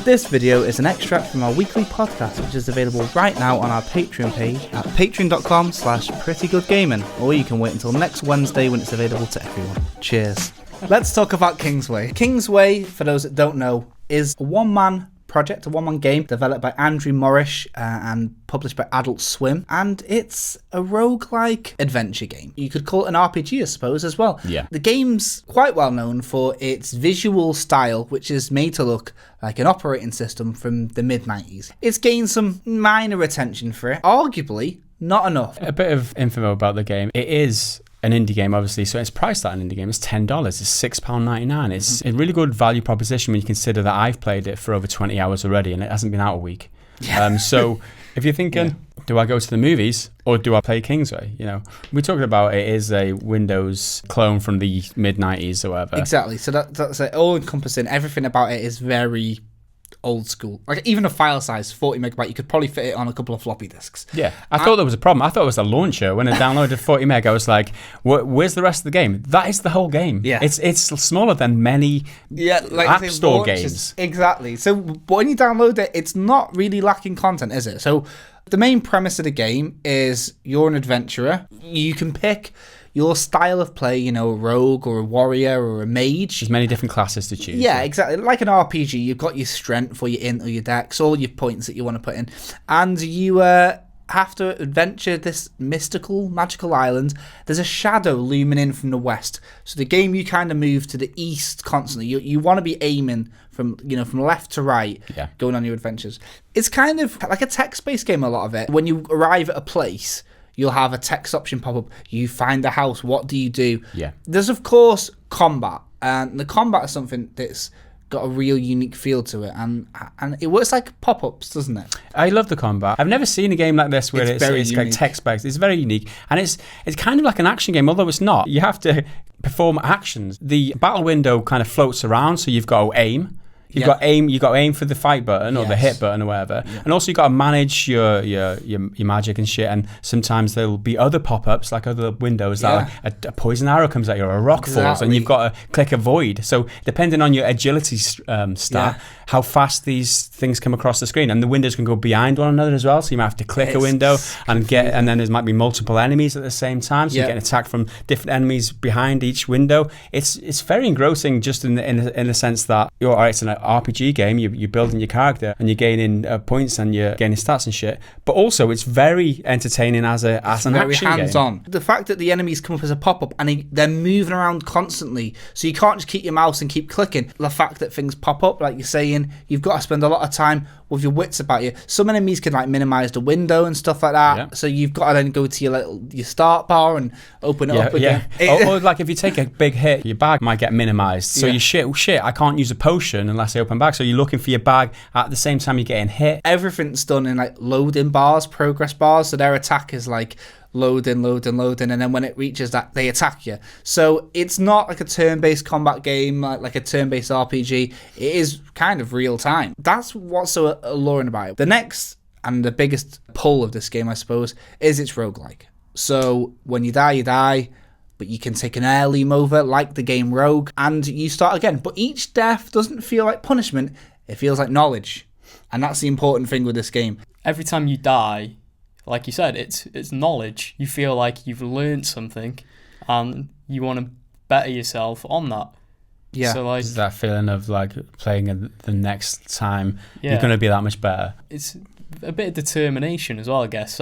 This video is an extract from our weekly podcast, which is available right now on our Patreon page at patreon.com/prettygoodgaming, or you can wait until next Wednesday when it's available to everyone. Cheers. Let's talk about Kingsway. Kingsway, for those that don't know, is a one-man project, a one-man game developed by Andrew Morrish and published by Adult Swim, and it's a roguelike adventure game. You could call it an RPG, I suppose, as well. Yeah. The game's quite well known for its visual style, which is made to look like an operating system from the mid-90s. It's gained some minor attention for it, arguably not enough. A bit of info about the game. It is an indie game, obviously, so it's priced at an indie game. It's $10. It's £6.99. It's a really good value proposition when you consider that I've played it for over 20 hours already and it hasn't been out a week. Yeah. So if you're thinking, do I go to the movies or do I play Kingsway? You know, we talked about it is a Windows clone from the mid-90s or whatever. Exactly. So that's all-encompassing. Everything about it is very old school. Like, even a file size, 40 megabyte, you could probably fit it on a couple of floppy disks. Yeah, I thought there was a problem. I thought it was the launcher. When I downloaded 40 meg, I was like, where's the rest of the game? That is the whole game. Yeah. It's smaller than many App Store games. Exactly. So when you download it, it's not really lacking content, is it? So the main premise of the game is you're an adventurer. You can pick your style of play, you know, a rogue or a warrior or a mage. There's many different classes to choose. Yeah, exactly. Like an RPG, you've got your strength or your int or your dex, all your points that you want to put in. And you have to adventure this mystical, magical island. There's a shadow looming in from the west. So the game, you kind of move to the east constantly. You want to be aiming from left to right, going on your adventures. It's kind of like a text-based game, a lot of it. When you arrive at a place, you'll have a text option pop up. You find a house. What do you do? Yeah. There's, of course, combat. And the combat is something that's got a real unique feel to it. And it works like pop-ups, doesn't it? I love the combat. I've never seen a game like this where it's like text-based. It's very unique. And it's kind of like an action game, although it's not. You have to perform actions. The battle window kind of floats around, so you've got to aim. You've got to aim for the fight button or the hit button or whatever. Yeah. And also you've got to manage your magic and shit. And sometimes there'll be other pop-ups, like other windows that a poison arrow comes at you or a rock falls and you've got to click avoid. So depending on your agility stat, how fast these things come across the screen. And the windows can go behind one another as well. So you might have to click a window and then there might be multiple enemies at the same time. So you're getting attacked from different enemies behind each window. It's very engrossing just in the sense that it's an RPG game, you're building your character and you're gaining points and you're gaining stats and shit, but also it's very entertaining as an action game. Very hands-on. The fact that the enemies come up as a pop-up and they're moving around constantly, so you can't just keep your mouse and keep clicking. The fact that things pop up, like you're saying, you've got to spend a lot of time with your wits about you. Some enemies can like minimize the window and stuff like that, so you've got to then go to your start bar and open it up again. Or like if you take a big hit, your bag might get minimized, so you shit, I can't use a potion unless I open bag. So you're looking for your bag at the same time you're getting hit. Everything's done in like loading bars, progress bars, so their attack is like loading, and then when it reaches that, they attack you. So it's not like a turn-based combat game, like a turn-based RPG. It is kind of real time. That's what's so alluring about it. The next and the biggest pull of this game, I suppose, is its roguelike. So when you die, but you can take an heirloom over, like the game Rogue, and you start again. But each death doesn't feel like punishment, it feels like knowledge. And that's the important thing with this game. Every time you die, like you said, it's knowledge. You feel like you've learned something and you want to better yourself on that. Yeah. So like, it's that feeling of like playing the next time you're going to be that much better. It's a bit of determination as well, I guess.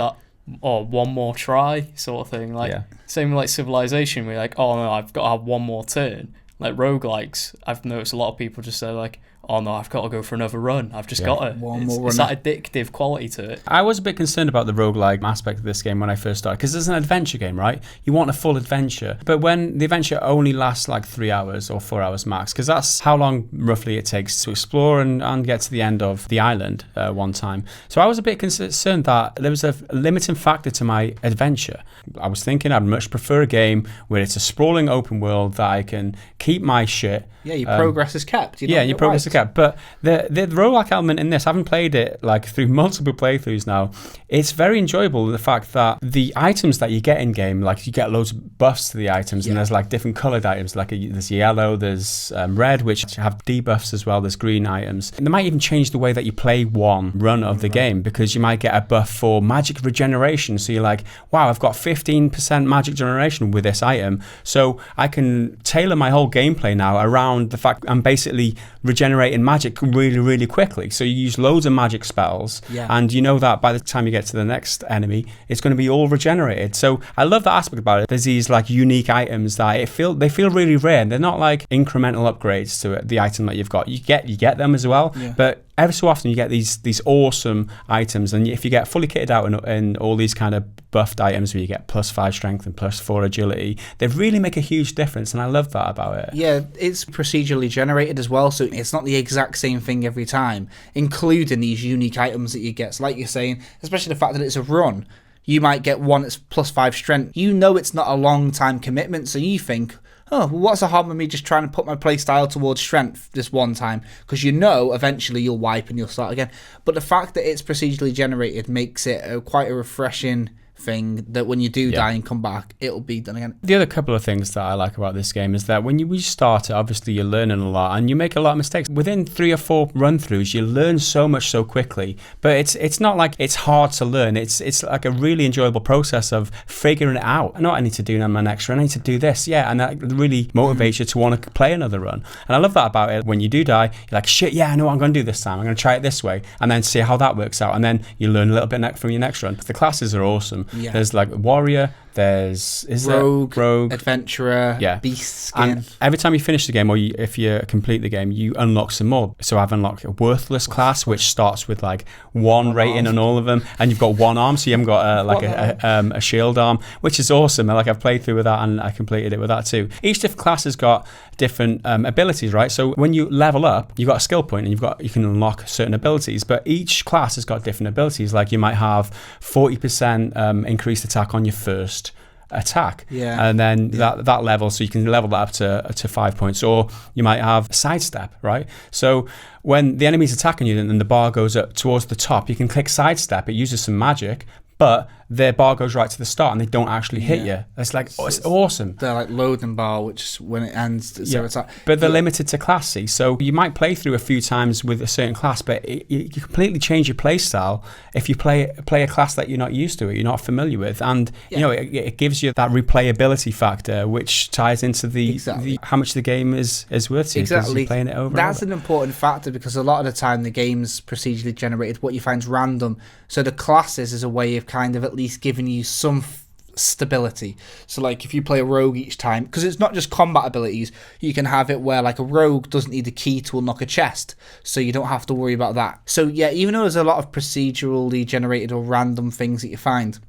Or one more try sort of thing. Like same with like Civilization, where you're like, oh no, I've got to have one more turn. Like roguelikes, I've noticed a lot of people just say like, oh no, I've got to go for another run. I've just got to. It's that addictive quality to it. I was a bit concerned about the roguelike aspect of this game when I first started, because it's an adventure game, right? You want a full adventure. But when the adventure only lasts like 3 hours or 4 hours max, because that's how long roughly it takes to explore and get to the end of the island one time. So I was a bit concerned that there was a limiting factor to my adventure. I was thinking I'd much prefer a game where it's a sprawling open world that I can keep my shit. Yeah, your progress is kept. Your progress is kept. at. But the roguelike element in this, I haven't played it like through multiple playthroughs now. It's very enjoyable, the fact that the items that you get in game, like you get loads of buffs to the items, and there's like different coloured items, like there's yellow, there's red, which have debuffs as well, there's green items. And they might even change the way that you play one run of the game, because you might get a buff for magic regeneration. So you're like, wow, I've got 15% magic generation with this item, so I can tailor my whole gameplay now around the fact I'm basically regenerating magic really, really quickly. So you use loads of magic spells, and you know that by the time you get to the next enemy, it's going to be all regenerated. So I love that aspect about it. There's these like unique items that they feel really rare. They're not like incremental upgrades to it, the item that you've got. You get them as well, but every so often you get these awesome items, and if you get fully kitted out in all these kind of buffed items where you get +5 strength and +4 agility, they really make a huge difference, and I love that about it. Yeah, it's procedurally generated as well, so it's not the exact same thing every time, including these unique items that you get. So like you're saying, especially the fact that it's a run, you might get one that's +5 strength. You know it's not a long time commitment, so you think, oh, well, what's the harm of me just trying to put my playstyle towards strength this one time? Because you know eventually you'll wipe and you'll start again. But the fact that it's procedurally generated makes it quite a refreshing thing, that when you do die and come back, it'll be done again. The other couple of things that I like about this game is that when you start it, obviously you're learning a lot and you make a lot of mistakes. Within 3 or 4 run-throughs, you learn so much so quickly. But it's not like it's hard to learn. It's like a really enjoyable process of figuring it out. I know what I need to do now my next run. I need to do this, and that really motivates you to want to play another run. And I love that about it. When you do die, you're like, shit, I know what I'm going to do this time. I'm going to try it this way, and then see how that works out. And then you learn a little bit from your next run. The classes are awesome. There's like warrior, there's rogue, adventurer, beast skin. And every time you finish the game, or if you complete the game, you unlock some more. So I've unlocked a worthless class, which starts with like 1 rating on all of them, and you've got 1 arm, so you haven't got a shield arm, which is awesome. Like I've played through with that, and I completed it with that too. Each different class has got different abilities, right? So when you level up, you've got a skill point, and you can unlock certain abilities, but each class has got different abilities. Like you might have 40% increased attack on your first attack, and then that level, so you can level that up to 5 points. Or you might have sidestep, right? So when the enemy's attacking you and the bar goes up towards the top, you can click sidestep. It uses some magic, but their bar goes right to the start and they don't actually hit you. It's like, it's awesome. They're like loading bar, which when it ends, so it's like, but they're limited to class. So you might play through a few times with a certain class, but you completely change your play style if you play a class that you're not used to, or you're not familiar with, and you know it gives you that replayability factor, which ties into the how much the game is worth to you, because you're playing it over. That's an important factor, because a lot of the time the game's procedurally generated. What you find is random. So the classes is a way of kind of at least giving you some stability. So like if you play a rogue each time, because it's not just combat abilities, you can have it where like a rogue doesn't need a key to unlock a chest, so you don't have to worry about that. So even though there's a lot of procedurally generated or random things that you find,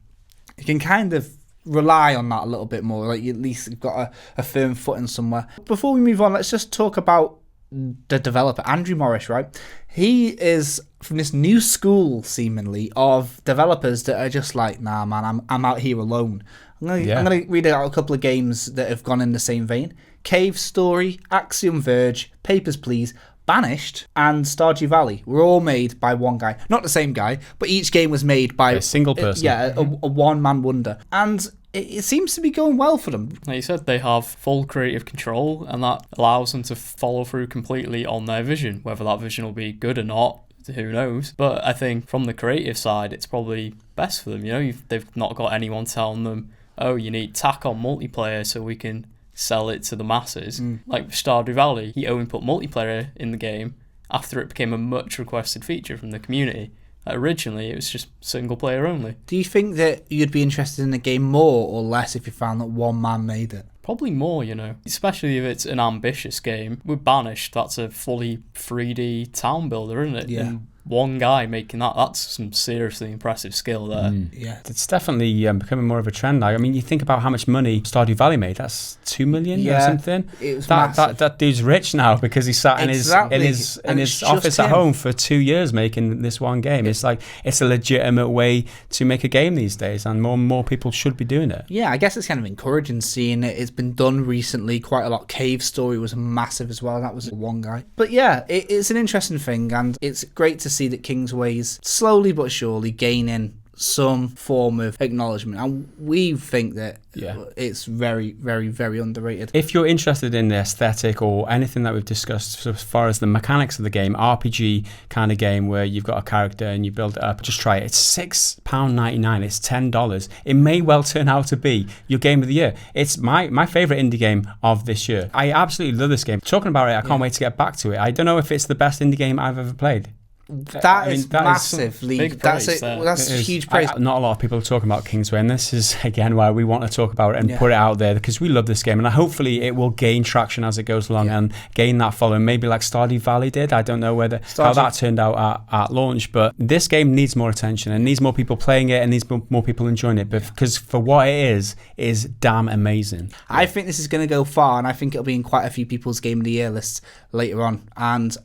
you can kind of rely on that a little bit more. Like you at least you've got a firm footing somewhere. Before we move on, let's just talk about the developer, Andrew Morris, right? He is from this new school, seemingly, of developers that are just like, nah, man, I'm out here alone. I'm gonna read out a couple of games that have gone in the same vein. Cave Story, Axiom Verge, Papers, Please, Banished, and Stardew Valley were all made by one guy. Not the same guy, but each game was made by a single person. A one-man wonder. And it seems to be going well for them. Like you said, they have full creative control, and that allows them to follow through completely on their vision. Whether that vision will be good or not, who knows? But I think from the creative side, it's probably best for them. You know, they've not got anyone telling them, oh, you need tack on multiplayer so we can sell it to the masses. Like Stardew Valley, he only put multiplayer in the game after it became a much requested feature from the community. Originally, it was just single player only. Do you think that you'd be interested in the game more or less if you found that one man made it? Probably more, you know. Especially if it's an ambitious game. With Banished, that's a fully 3D town builder, isn't it? Yeah. And one guy making that's some seriously impressive skill there. Yeah, it's definitely becoming more of a trend now. I mean, you think about how much money Stardew Valley made. That's $2 million or something. It was that dude's rich now because he sat in his office at home for 2 years making this one game. It's like it's a legitimate way to make a game these days, and more people should be doing it. Yeah, I guess it's kind of encouraging seeing it. It's been done recently quite a lot. Cave Story was massive as well. That was one guy. But yeah, it's an interesting thing, and it's great to see that Kingsway's slowly but surely gaining some form of acknowledgement, and we think that it's very, very, very underrated. If you're interested in the aesthetic or anything that we've discussed as far as the mechanics of the game, RPG kind of game where you've got a character and you build it up, just try it. It's £6.99. It's $10. It may well turn out to be your game of the year. It's my favorite indie game of this year. I absolutely love this game. Talking about it, I can't wait to get back to it. I don't know if it's the best indie game I've ever played. That is massive, League. That's huge praise. Not a lot of people are talking about Kingsway, and this is again why we want to talk about it and put it out there, because we love this game, and hopefully it will gain traction as it goes along and gain that following, maybe like Stardew Valley did. I don't know how that turned out at launch, but this game needs more attention and needs more people playing it and needs more people enjoying it, because for what it is damn amazing. I think this is going to go far, and I think it'll be in quite a few people's Game of the Year lists later on, and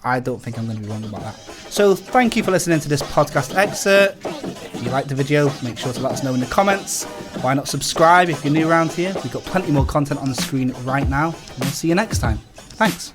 I don't think I'm going to be wrong about that. So thank you for listening to this podcast excerpt. If you liked the video, make sure to let us know in the comments. Why not subscribe if you're new around here? We've got plenty more content on the screen right now, and we'll see you next time. Thanks.